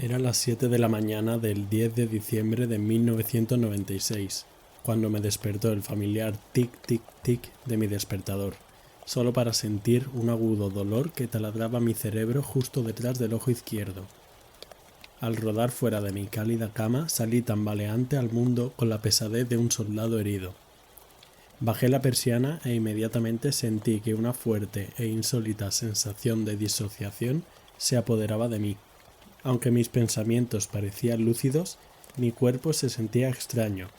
Eran las 7 de la mañana del 10 de diciembre de 1996, cuando me despertó el familiar tic-tic-tic de mi despertador, solo para sentir un agudo dolor que taladraba mi cerebro justo detrás del ojo izquierdo. Al rodar fuera de mi cálida cama, salí tambaleante al mundo con la pesadez de un soldado herido. Bajé la persiana e inmediatamente sentí que una fuerte e insólita sensación de disociación se apoderaba de mí. Aunque mis pensamientos parecían lúcidos, mi cuerpo se sentía extraño.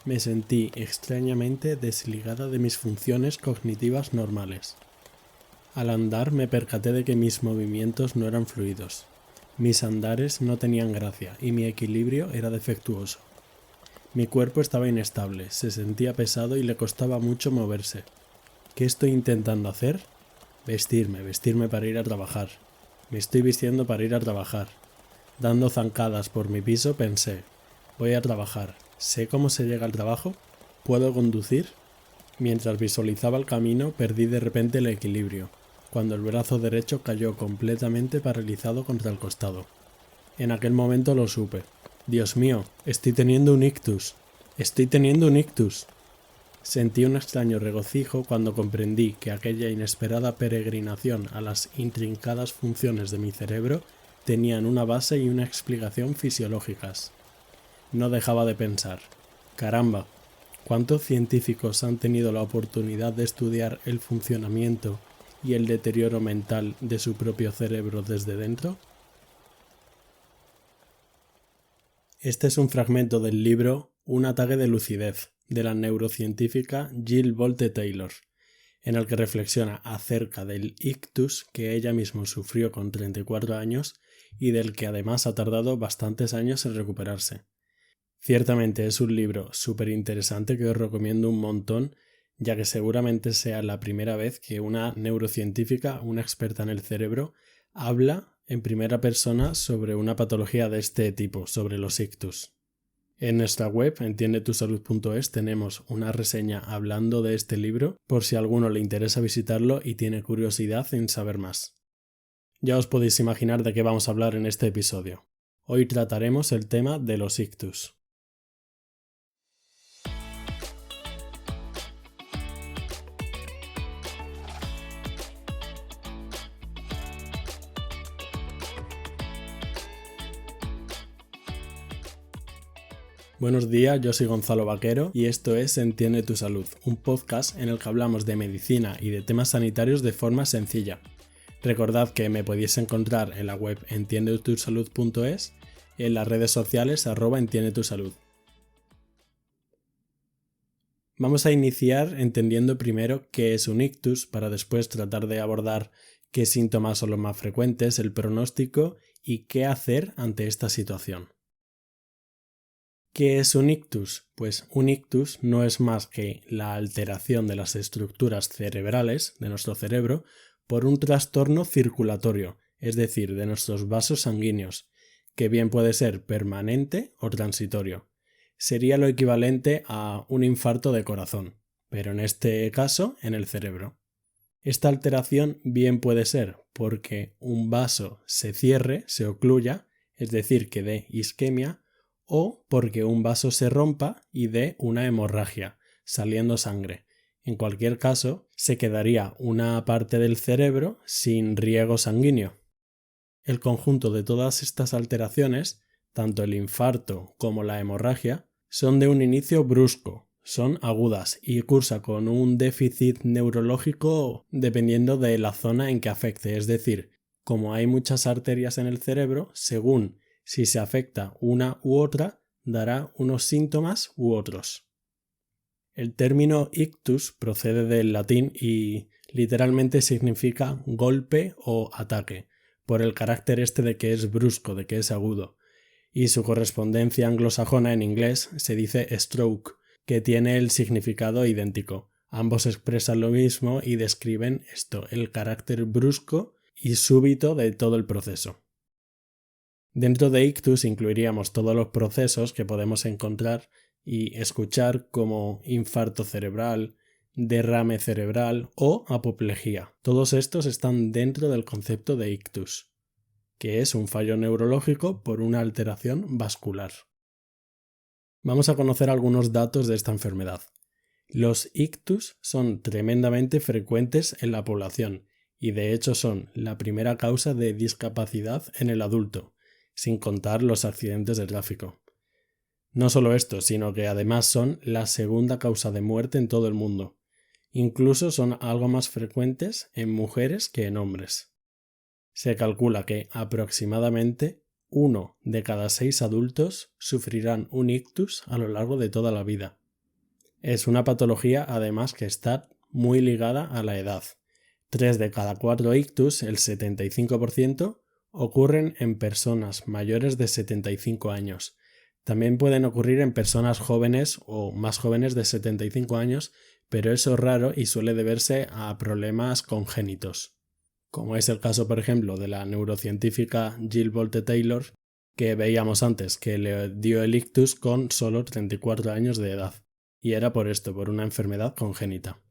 Me sentí extrañamente desligada de mis funciones cognitivas normales. Al andar me percaté de que mis movimientos no eran fluidos. Mis andares no tenían gracia y mi equilibrio era defectuoso. Mi cuerpo estaba inestable, se sentía pesado y le costaba mucho moverse. ¿Qué estoy intentando hacer? Vestirme para ir a trabajar. Me estoy vistiendo para ir a trabajar. Dando zancadas por mi piso pensé, voy a trabajar. ¿Sé cómo se llega al trabajo? ¿Puedo conducir? Mientras visualizaba el camino perdí de repente el equilibrio, cuando el brazo derecho cayó completamente paralizado contra el costado. En aquel momento lo supe. Dios mío, estoy teniendo un ictus. Sentí un extraño regocijo cuando comprendí que aquella inesperada peregrinación a las intrincadas funciones de mi cerebro tenían una base y una explicación fisiológicas. No dejaba de pensar, caramba, ¿cuántos científicos han tenido la oportunidad de estudiar el funcionamiento y el deterioro mental de su propio cerebro desde dentro? Este es un fragmento del libro Un ataque de lucidez, de la neurocientífica Jill Bolte Taylor, en el que reflexiona acerca del ictus que ella misma sufrió con 34 años y del que además ha tardado bastantes años en recuperarse. Ciertamente es un libro súper interesante que os recomiendo un montón, ya que seguramente sea la primera vez que una neurocientífica, una experta en el cerebro, habla en primera persona sobre una patología de este tipo, sobre los ictus. En nuestra web, entiendetusalud.es, tenemos una reseña hablando de este libro por si a alguno le interesa visitarlo y tiene curiosidad en saber más. Ya os podéis imaginar de qué vamos a hablar en este episodio. Hoy trataremos el tema de los ictus. Buenos días, yo soy Gonzalo Vaquero y esto es Entiende tu Salud, un podcast en el que hablamos de medicina y de temas sanitarios de forma sencilla. Recordad que me podéis encontrar en la web entiendetusalud.es y en las redes sociales @entiendetusalud. Vamos a iniciar entendiendo primero qué es un ictus para después tratar de abordar qué síntomas son los más frecuentes, el pronóstico y qué hacer ante esta situación. ¿Qué es un ictus? Pues un ictus no es más que la alteración de las estructuras cerebrales de nuestro cerebro por un trastorno circulatorio, es decir, de nuestros vasos sanguíneos, que bien puede ser permanente o transitorio. Sería lo equivalente a un infarto de corazón, pero en este caso en el cerebro. Esta alteración bien puede ser porque un vaso se cierre, se ocluya, es decir, que dé isquemia, o porque un vaso se rompa y dé una hemorragia, saliendo sangre. En cualquier caso, se quedaría una parte del cerebro sin riego sanguíneo. El conjunto de todas estas alteraciones, tanto el infarto como la hemorragia, son de un inicio brusco, son agudas y cursa con un déficit neurológico dependiendo de la zona en que afecte, es decir, como hay muchas arterias en el cerebro, según si se afecta una u otra, dará unos síntomas u otros. El término ictus procede del latín y literalmente significa golpe o ataque, por el carácter de que es brusco, de que es agudo, y su correspondencia anglosajona en inglés se dice stroke, que tiene el significado idéntico. Ambos expresan lo mismo y describen el carácter brusco y súbito de todo el proceso. Dentro de ictus incluiríamos todos los procesos que podemos encontrar y escuchar como infarto cerebral, derrame cerebral o apoplejía. Todos estos están dentro del concepto de ictus. que es un fallo neurológico por una alteración vascular. Vamos a conocer algunos datos de esta enfermedad. Los ictus son tremendamente frecuentes en la población y de hecho son la primera causa de discapacidad en el adulto, sin contar los accidentes de tráfico. No solo esto, sino que además son la segunda causa de muerte en todo el mundo. Incluso son algo más frecuentes en mujeres que en hombres. Se calcula que aproximadamente 1 de cada 6 adultos sufrirán un ictus a lo largo de toda la vida. Es una patología además que está muy ligada a la edad. 3 de cada 4 ictus, el 75%, ocurren en personas mayores de 75 años. También pueden ocurrir en personas jóvenes o más jóvenes de 75 años, pero eso es raro y suele deberse a problemas congénitos, como es el caso, por ejemplo, de la neurocientífica Jill Bolte Taylor, que veíamos antes, que le dio el ictus con solo 34 años de edad, y era por esto, por una enfermedad congénita.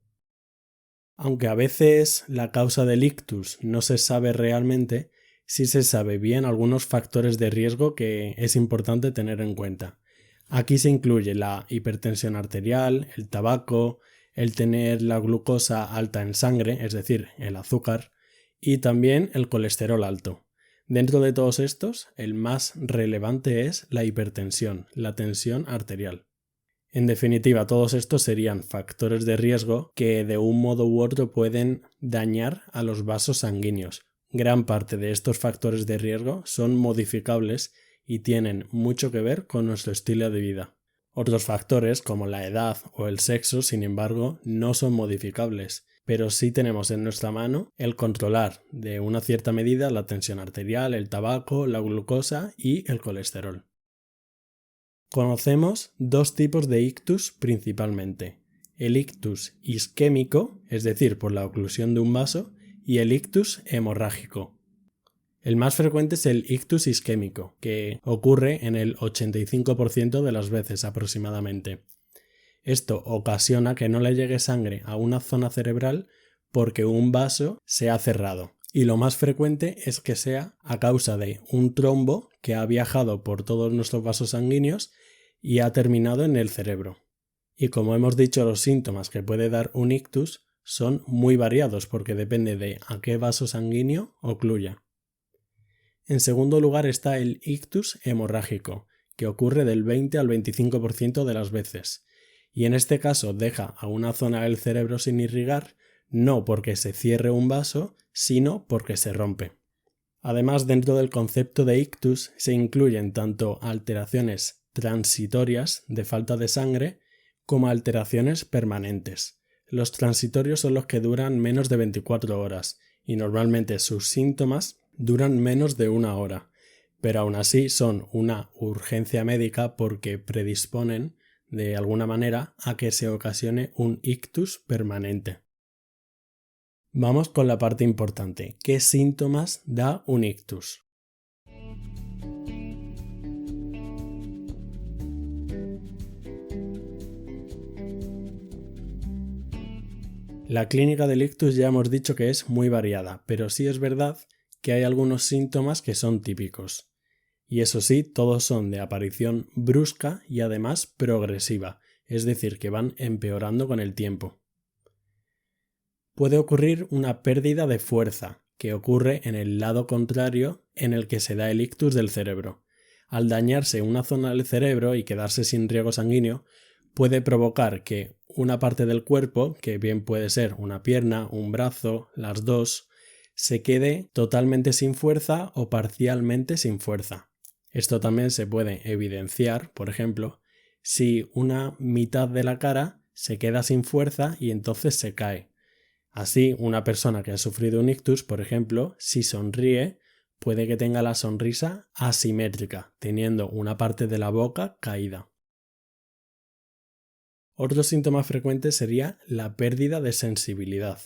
Aunque a veces la causa del ictus no se sabe realmente, sí se sabe bien algunos factores de riesgo que es importante tener en cuenta. Aquí se incluye la hipertensión arterial, el tabaco, el tener la glucosa alta en sangre, es decir, el azúcar, y también el colesterol alto. Dentro de todos estos, el más relevante es la hipertensión, la tensión arterial. En definitiva, todos estos serían factores de riesgo que de un modo u otro pueden dañar a los vasos sanguíneos. Gran parte de estos factores de riesgo son modificables y tienen mucho que ver con nuestro estilo de vida. Otros factores, como la edad o el sexo, sin embargo, no son modificables, pero sí tenemos en nuestra mano el controlar de una cierta medida la tensión arterial, el tabaco, la glucosa y el colesterol. Conocemos dos tipos de ictus principalmente: el ictus isquémico, es decir, por la oclusión de un vaso, y el ictus hemorrágico. El más frecuente es el ictus isquémico, que ocurre en el 85% de las veces aproximadamente. Esto ocasiona que no le llegue sangre a una zona cerebral porque un vaso se ha cerrado. Y lo más frecuente es que sea a causa de un trombo que ha viajado por todos nuestros vasos sanguíneos y ha terminado en el cerebro. Y como hemos dicho, los síntomas que puede dar un ictus son muy variados porque depende de a qué vaso sanguíneo ocluya. En segundo lugar está el ictus hemorrágico, que ocurre del 20 al 25% de las veces, y en este caso deja a una zona del cerebro sin irrigar, no porque se cierre un vaso, sino porque se rompe. Además, dentro del concepto de ictus se incluyen tanto alteraciones transitorias de falta de sangre como alteraciones permanentes. Los transitorios son los que duran menos de 24 horas y normalmente sus síntomas duran menos de 1 hora, pero aún así son una urgencia médica porque predisponen de alguna manera a que se ocasione un ictus permanente. Vamos con la parte importante. ¿Qué síntomas da un ictus? La clínica del ictus ya hemos dicho que es muy variada, pero sí es verdad que hay algunos síntomas que son típicos. Y eso sí, todos son de aparición brusca y además progresiva, es decir, que van empeorando con el tiempo. Puede ocurrir una pérdida de fuerza, que ocurre en el lado contrario en el que se da el ictus del cerebro. Al dañarse una zona del cerebro y quedarse sin riego sanguíneo, puede provocar que una parte del cuerpo, que bien puede ser una pierna, un brazo, las dos, se quede totalmente sin fuerza o parcialmente sin fuerza. Esto también se puede evidenciar, por ejemplo, si una mitad de la cara se queda sin fuerza y entonces se cae. Así, una persona que ha sufrido un ictus, por ejemplo, si sonríe, puede que tenga la sonrisa asimétrica, teniendo una parte de la boca caída. Otro síntoma frecuente sería la pérdida de sensibilidad.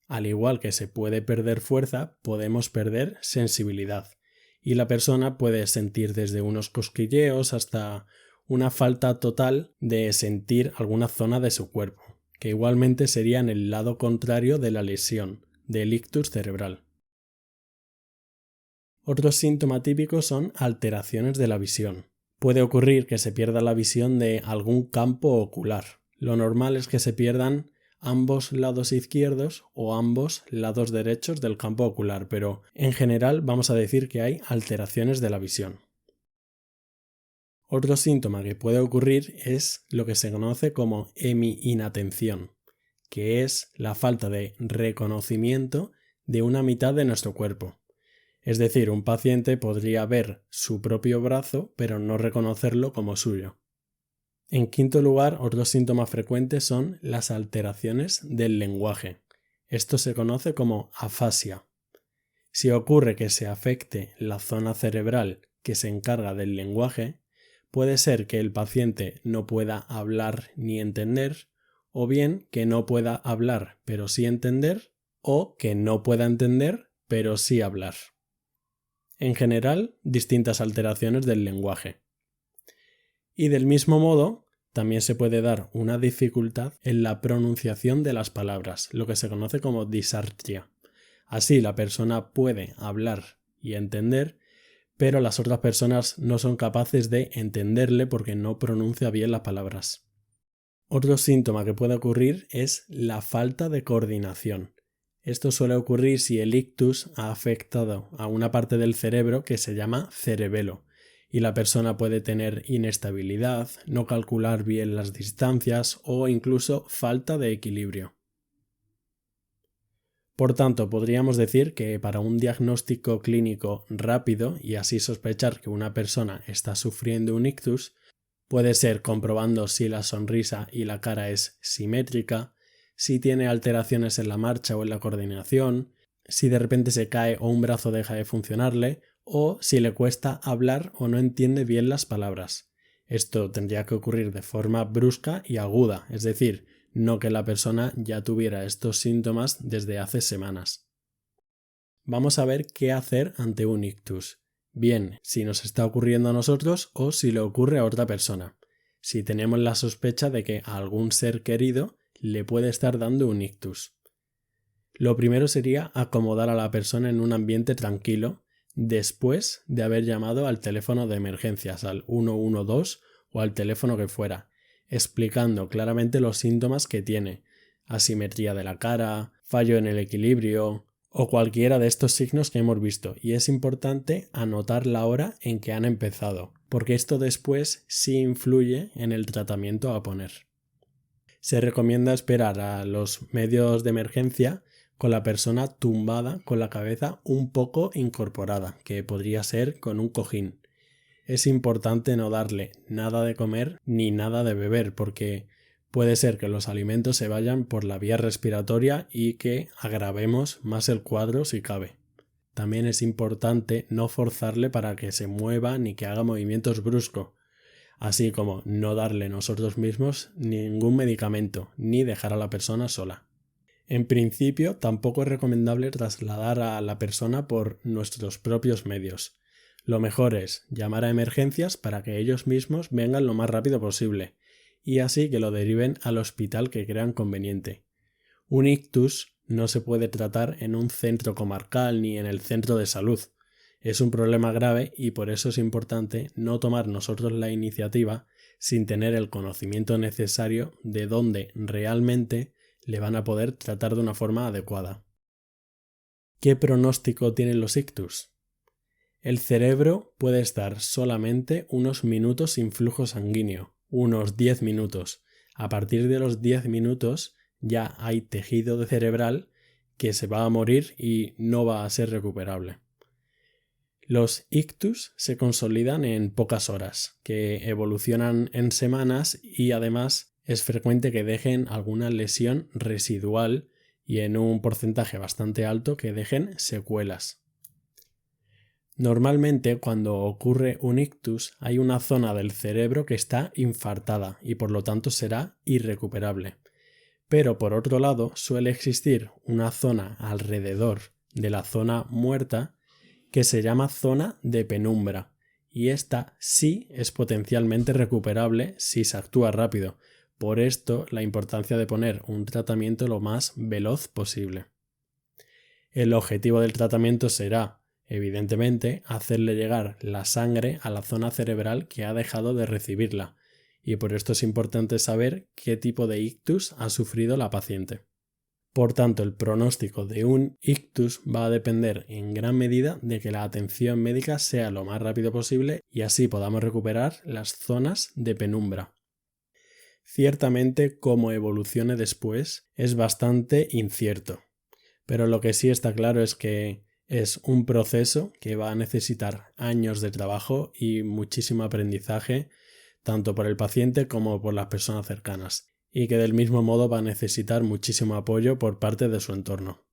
Al igual que se puede perder fuerza, podemos perder sensibilidad. Y la persona puede sentir desde unos cosquilleos hasta una falta total de sentir alguna zona de su cuerpo, que igualmente sería en el lado contrario de la lesión, del ictus cerebral. Otro síntoma típico son alteraciones de la visión. Puede ocurrir que se pierda la visión de algún campo ocular. Lo normal es que se pierdan ambos lados izquierdos o ambos lados derechos del campo ocular, pero en general vamos a decir que hay alteraciones de la visión. Otro síntoma que puede ocurrir es lo que se conoce como hemi-inatención, que es la falta de reconocimiento de una mitad de nuestro cuerpo. Es decir, un paciente podría ver su propio brazo pero no reconocerlo como suyo. En quinto lugar, otro síntoma frecuente son las alteraciones del lenguaje. Esto se conoce como afasia. Si ocurre que se afecte la zona cerebral que se encarga del lenguaje, puede ser que el paciente no pueda hablar ni entender, o bien que no pueda hablar pero sí entender, o que no pueda entender pero sí hablar. En general, distintas alteraciones del lenguaje. Y del mismo modo, también se puede dar una dificultad en la pronunciación de las palabras, lo que se conoce como disartria. Así, la persona puede hablar y entender, pero las otras personas no son capaces de entenderle porque no pronuncia bien las palabras. Otro síntoma que puede ocurrir es la falta de coordinación. Esto suele ocurrir si el ictus ha afectado a una parte del cerebro que se llama cerebelo, y la persona puede tener inestabilidad, no calcular bien las distancias o incluso falta de equilibrio. Por tanto, podríamos decir que para un diagnóstico clínico rápido y así sospechar que una persona está sufriendo un ictus, puede ser comprobando si la sonrisa y la cara es simétrica, si tiene alteraciones en la marcha o en la coordinación, si de repente se cae o un brazo deja de funcionarle, o si le cuesta hablar o no entiende bien las palabras. Esto tendría que ocurrir de forma brusca y aguda, es decir, no que la persona ya tuviera estos síntomas desde hace semanas. Vamos a ver qué hacer ante un ictus. Bien, si nos está ocurriendo a nosotros o si le ocurre a otra persona. Si tenemos la sospecha de que a algún ser querido le puede estar dando un ictus. Lo primero sería acomodar a la persona en un ambiente tranquilo después de haber llamado al teléfono de emergencias, al 112 o al teléfono que fuera, explicando claramente los síntomas que tiene, asimetría de la cara, fallo en el equilibrio o cualquiera de estos signos que hemos visto, y es importante anotar la hora en que han empezado, porque esto después sí influye en el tratamiento a poner. Se recomienda esperar a los medios de emergencia con la persona tumbada con la cabeza un poco incorporada, que podría ser con un cojín. Es importante no darle nada de comer ni nada de beber porque puede ser que los alimentos se vayan por la vía respiratoria y que agravemos más el cuadro si cabe. También es importante no forzarle para que se mueva ni que haga movimientos bruscos, así como no darle nosotros mismos ningún medicamento ni dejar a la persona sola. En principio, tampoco es recomendable trasladar a la persona por nuestros propios medios. Lo mejor es llamar a emergencias para que ellos mismos vengan lo más rápido posible y así que lo deriven al hospital que crean conveniente. Un ictus no se puede tratar en un centro comarcal ni en el centro de salud. Es un problema grave y por eso es importante no tomar nosotros la iniciativa sin tener el conocimiento necesario de dónde realmente le van a poder tratar de una forma adecuada. ¿Qué pronóstico tienen los ictus? El cerebro puede estar solamente unos minutos sin flujo sanguíneo, unos 10 minutos. A partir de los 10 minutos ya hay tejido cerebral que se va a morir y no va a ser recuperable. Los ictus se consolidan en pocas horas, que evolucionan en semanas y además es frecuente que dejen alguna lesión residual y en un porcentaje bastante alto que dejen secuelas. Normalmente cuando ocurre un ictus hay una zona del cerebro que está infartada y por lo tanto será irrecuperable. Pero por otro lado suele existir una zona alrededor de la zona muerta que se llama zona de penumbra y esta sí es potencialmente recuperable si se actúa rápido. Por esto la importancia de poner un tratamiento lo más veloz posible. El objetivo del tratamiento será evidentemente, hacerle llegar la sangre a la zona cerebral que ha dejado de recibirla, y por esto es importante saber qué tipo de ictus ha sufrido la paciente. Por tanto, el pronóstico de un ictus va a depender en gran medida de que la atención médica sea lo más rápido posible y así podamos recuperar las zonas de penumbra. Ciertamente, cómo evolucione después es bastante incierto, pero lo que sí está claro es que es un proceso que va a necesitar años de trabajo y muchísimo aprendizaje, tanto por el paciente como por las personas cercanas, y que del mismo modo va a necesitar muchísimo apoyo por parte de su entorno.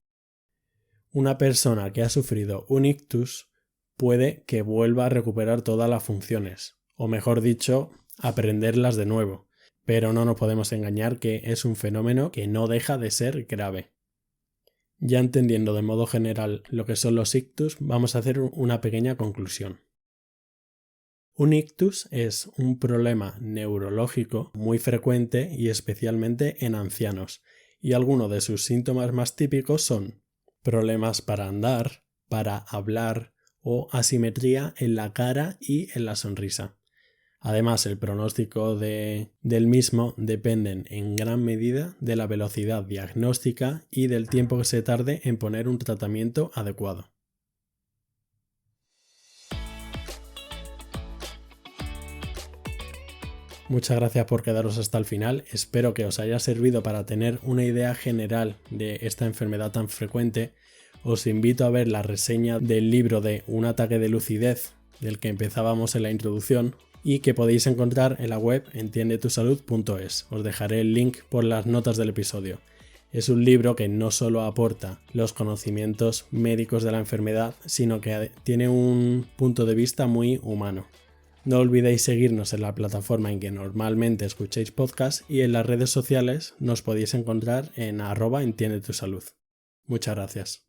Una persona que ha sufrido un ictus puede que vuelva a recuperar todas las funciones, o mejor dicho, aprenderlas de nuevo, pero no nos podemos engañar que es un fenómeno que no deja de ser grave. Ya entendiendo de modo general lo que son los ictus, vamos a hacer una pequeña conclusión. Un ictus es un problema neurológico muy frecuente y especialmente en ancianos, y algunos de sus síntomas más típicos son problemas para andar, para hablar o asimetría en la cara y en la sonrisa. Además, el pronóstico del mismo dependen en gran medida de la velocidad diagnóstica y del tiempo que se tarde en poner un tratamiento adecuado. Muchas gracias por quedaros hasta el final, espero que os haya servido para tener una idea general de esta enfermedad tan frecuente. Os invito a ver la reseña del libro de Un ataque de lucidez, del que empezábamos en la introducción, y que podéis encontrar en la web entiendetusalud.es. Os dejaré el link por las notas del episodio. Es un libro que no solo aporta los conocimientos médicos de la enfermedad, sino que tiene un punto de vista muy humano. No olvidéis seguirnos en la plataforma en que normalmente escuchéis podcast y en las redes sociales nos podéis encontrar en @entiendetusalud. Muchas gracias.